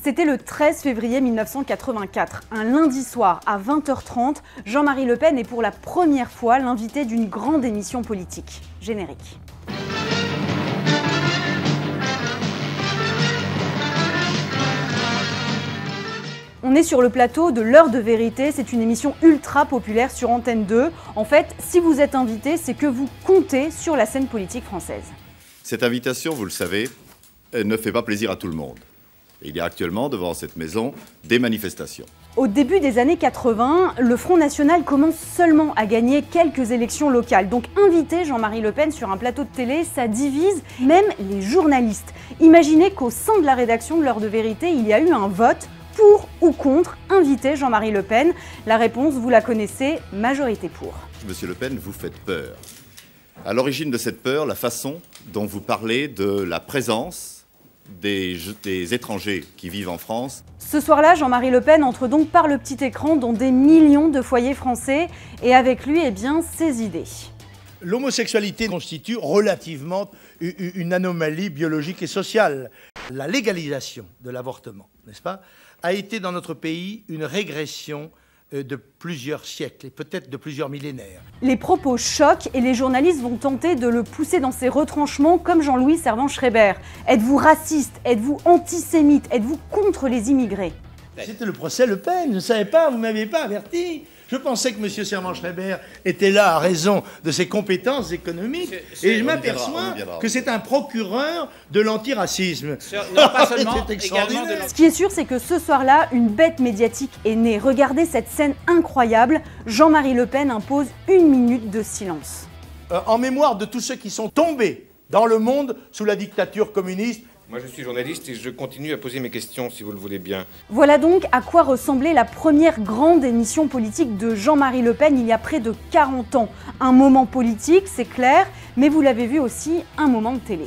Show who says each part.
Speaker 1: C'était le 13 février 1984, un lundi soir à 20h30, Jean-Marie Le Pen est pour la première fois l'invité d'une grande émission politique. Générique. On est sur le plateau de l'Heure de Vérité, c'est une émission ultra populaire sur Antenne 2. En fait, si vous êtes invité, c'est que vous comptez sur la scène politique française.
Speaker 2: Cette invitation, vous le savez, ne fait pas plaisir à tout le monde. Il y a actuellement devant cette maison des manifestations.
Speaker 1: Au début des années 80, le Front National commence seulement à gagner quelques élections locales. Donc inviter Jean-Marie Le Pen sur un plateau de télé, ça divise même les journalistes. Imaginez qu'au sein de la rédaction de l'Heure de Vérité, il y a eu un vote pour ou contre inviter Jean-Marie Le Pen. La réponse, vous la connaissez, majorité pour.
Speaker 2: Monsieur Le Pen, vous faites peur. À l'origine de cette peur, la façon dont vous parlez de la présence des étrangers qui vivent en France.
Speaker 1: Ce soir-là, Jean-Marie Le Pen entre donc par le petit écran dans des millions de foyers français et avec lui, ses idées.
Speaker 3: L'homosexualité constitue relativement une anomalie biologique et sociale. La légalisation de l'avortement, n'est-ce pas, a été dans notre pays une régression de plusieurs siècles et peut-être de plusieurs millénaires.
Speaker 1: Les propos choquent et les journalistes vont tenter de le pousser dans ses retranchements comme Jean-Louis Servan-Schreiber. Êtes-vous raciste? Êtes-vous antisémite? Êtes-vous contre les immigrés?
Speaker 3: C'était le procès Le Pen, je ne savais pas, vous ne m'aviez pas averti. Je pensais que M. Servan-Schreiber était là à raison de ses compétences économiques et je m'aperçois que c'est un procureur de l'antiracisme.
Speaker 4: Non, pas seulement,
Speaker 3: c'est extraordinaire.
Speaker 1: Ce qui est sûr, c'est que ce soir-là, une bête médiatique est née. Regardez cette scène incroyable. Jean-Marie Le Pen impose 1 minute de silence.
Speaker 3: En mémoire de tous ceux qui sont tombés dans le monde sous la dictature communiste.
Speaker 4: Moi, je suis journaliste et je continue à poser mes questions, si vous le voulez bien.
Speaker 1: Voilà donc à quoi ressemblait la première grande émission politique de Jean-Marie Le Pen il y a près de 40 ans. Un moment politique, c'est clair, mais vous l'avez vu aussi, un moment de télé.